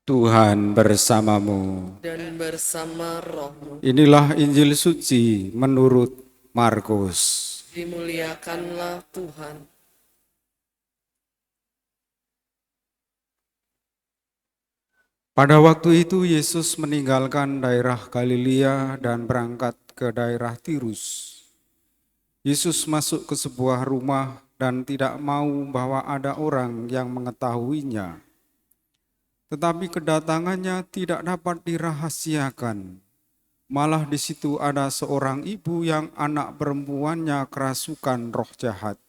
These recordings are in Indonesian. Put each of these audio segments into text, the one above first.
Tuhan bersamamu. Dan bersama rohmu. Inilah Injil suci menurut Markus. Dimuliakanlah Tuhan. Pada waktu itu Yesus meninggalkan daerah Galilea dan berangkat ke daerah Tirus. Yesus masuk ke sebuah rumah dan tidak mau bahwa ada orang yang mengetahuinya. Tetapi kedatangannya tidak dapat dirahasiakan. Malah di situ ada seorang ibu yang anak perempuannya kerasukan roh jahat.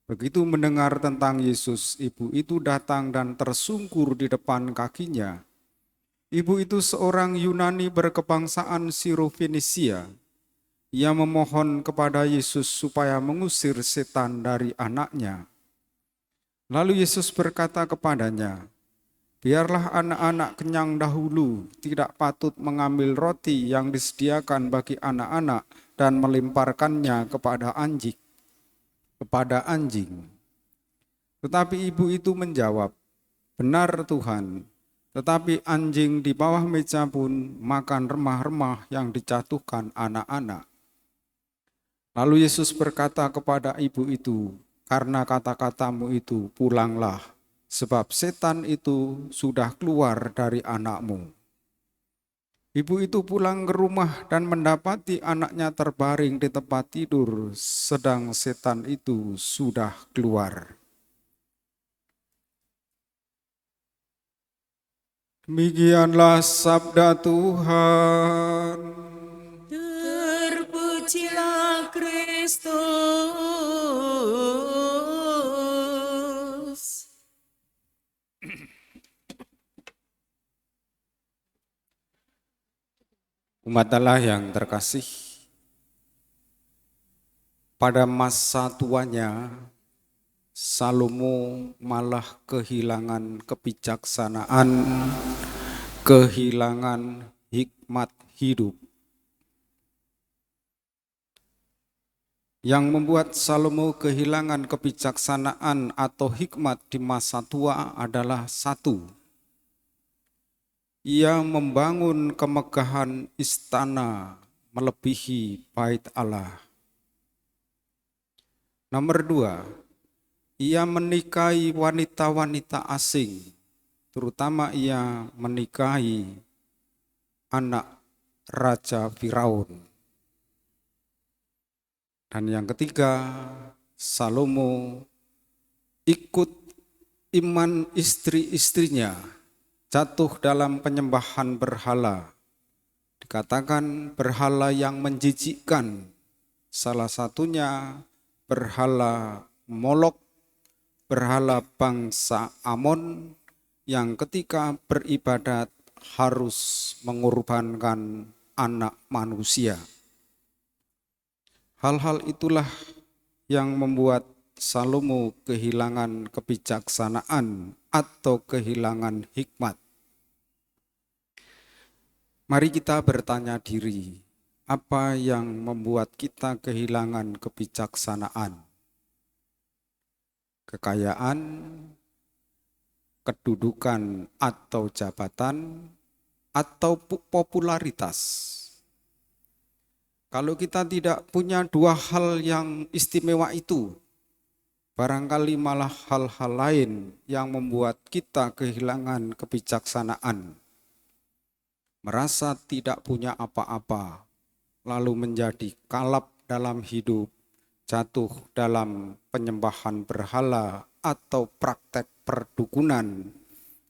Begitu mendengar tentang Yesus, ibu itu datang dan tersungkur di depan kakinya. Ibu itu seorang Yunani berkebangsaan Siro-Fenisia. Ia memohon kepada Yesus supaya mengusir setan dari anaknya. Lalu Yesus berkata kepadanya, "Biarlah anak-anak kenyang dahulu, tidak patut mengambil roti yang disediakan bagi anak-anak dan melemparkannya kepada anjing. Tetapi ibu itu menjawab, "Benar Tuhan, tetapi anjing di bawah meja pun makan remah-remah yang dijatuhkan anak-anak." Lalu Yesus berkata kepada ibu itu, "Karena kata-katamu itu, pulanglah, sebab setan itu sudah keluar dari anakmu." Ibu itu pulang ke rumah dan mendapati anaknya terbaring di tempat tidur, sedang setan itu sudah keluar. Demikianlah sabda Tuhan. Terpujilah Kristus. Umat Allah yang terkasih, pada masa tuanya Salomo malah kehilangan kebijaksanaan, kehilangan hikmat hidup. Yang membuat Salomo kehilangan kebijaksanaan atau hikmat di masa tua adalah satu, ia membangun kemegahan istana melebihi bait Allah. Nomor dua, ia menikahi wanita-wanita asing, terutama ia menikahi anak Raja Firaun. Dan yang ketiga, Salomo ikut iman istri-istrinya jatuh dalam penyembahan berhala. Dikatakan berhala yang menjijikkan, salah satunya berhala Molok, berhala bangsa Amon yang ketika beribadat harus mengorbankan anak manusia. Hal-hal itulah yang membuat Salomo kehilangan kebijaksanaan atau kehilangan hikmat. Mari kita bertanya diri, apa yang membuat kita kehilangan kebijaksanaan? Kekayaan, kedudukan atau jabatan, atau popularitas. Kalau kita tidak punya dua hal yang istimewa itu, barangkali malah hal-hal lain yang membuat kita kehilangan kebijaksanaan. Merasa tidak punya apa-apa, lalu menjadi kalap dalam hidup, jatuh dalam penyembahan berhala atau praktek perdukunan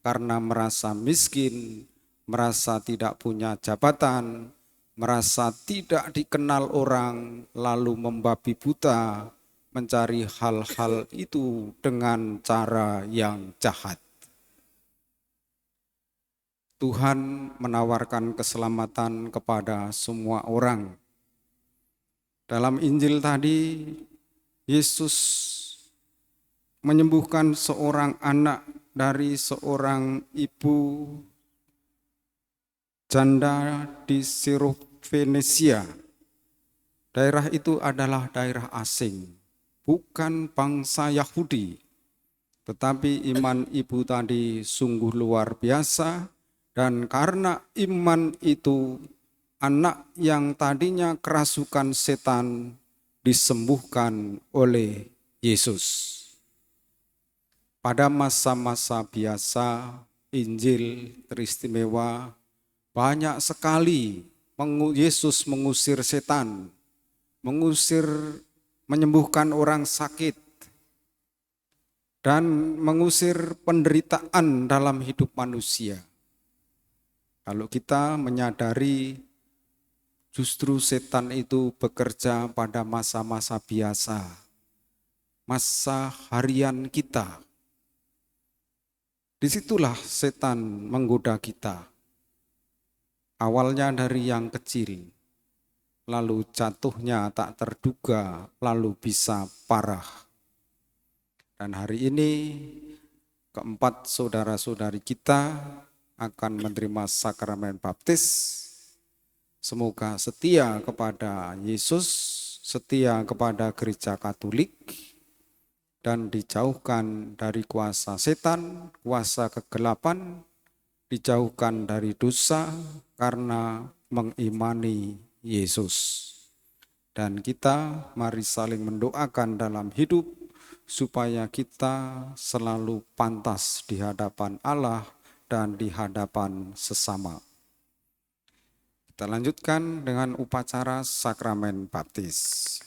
karena merasa miskin, merasa tidak punya jabatan, merasa tidak dikenal orang, lalu membabi buta, mencari hal-hal itu dengan cara yang jahat. Tuhan menawarkan keselamatan kepada semua orang. Dalam Injil tadi, Yesus menyembuhkan seorang anak dari seorang ibu janda di Siro-Fenisia. Daerah itu adalah daerah asing, bukan bangsa Yahudi. Tetapi iman ibu tadi sungguh luar biasa, dan karena iman itu anak yang tadinya kerasukan setan disembuhkan oleh Yesus. Pada masa-masa biasa, Injil teristimewa, banyak sekali Yesus mengusir setan, menyembuhkan orang sakit, dan mengusir penderitaan dalam hidup manusia. Kalau kita menyadari justru setan itu bekerja pada masa-masa biasa, masa harian kita. Disitulah setan menggoda kita. Awalnya dari yang kecil, lalu jatuhnya tak terduga, lalu bisa parah. Dan hari ini keempat saudara-saudari kita akan menerima sakramen baptis. Semoga setia kepada Yesus, setia kepada Gereja Katolik, dan dijauhkan dari kuasa setan, kuasa kegelapan, dijauhkan dari dosa karena mengimani Yesus. Dan kita mari saling mendoakan dalam hidup supaya kita selalu pantas di hadapan Allah dan di hadapan sesama. Kita lanjutkan dengan upacara sakramen baptis.